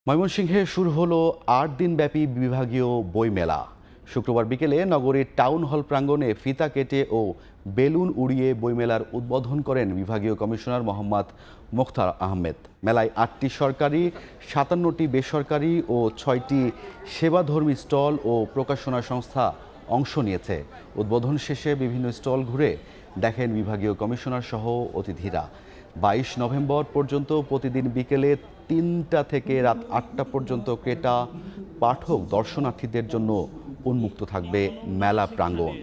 ময়মনসিংহে শুরু হলো ৮ দিনব্যাপী বিভাগীয় বইমেলা। শুক্রবার বিকেলে নগরীর টাউন হল প্রাঙ্গণে ফিতা কেটে ও বেলুন উড়িয়ে বইমেলার উদ্বোধন করেন বিভাগীয় কমিশনার মোহাম্মদ মোখতার আহমেদ। মেলায় ৮টি সরকারি, ৫৭টি বেসরকারি ও ৬টি সেবাধর্মী স্টল ও প্রকাশনা সংস্থা অংশ নিয়েছে। উদ্বোধন শেষে বিভিন্ন স্টল ঘুরে দেখেন বিভাগীয় কমিশনার সহ অতিথিরা। ২২ নভেম্বর পর্যন্ত প্রতিদিন বিকেলে ৩টা থেকে রাত ৮টা পর্যন্ত ক্রেতা, পাঠক, দর্শনার্থীদের জন্য উন্মুক্ত থাকবে মেলা প্রাঙ্গণ।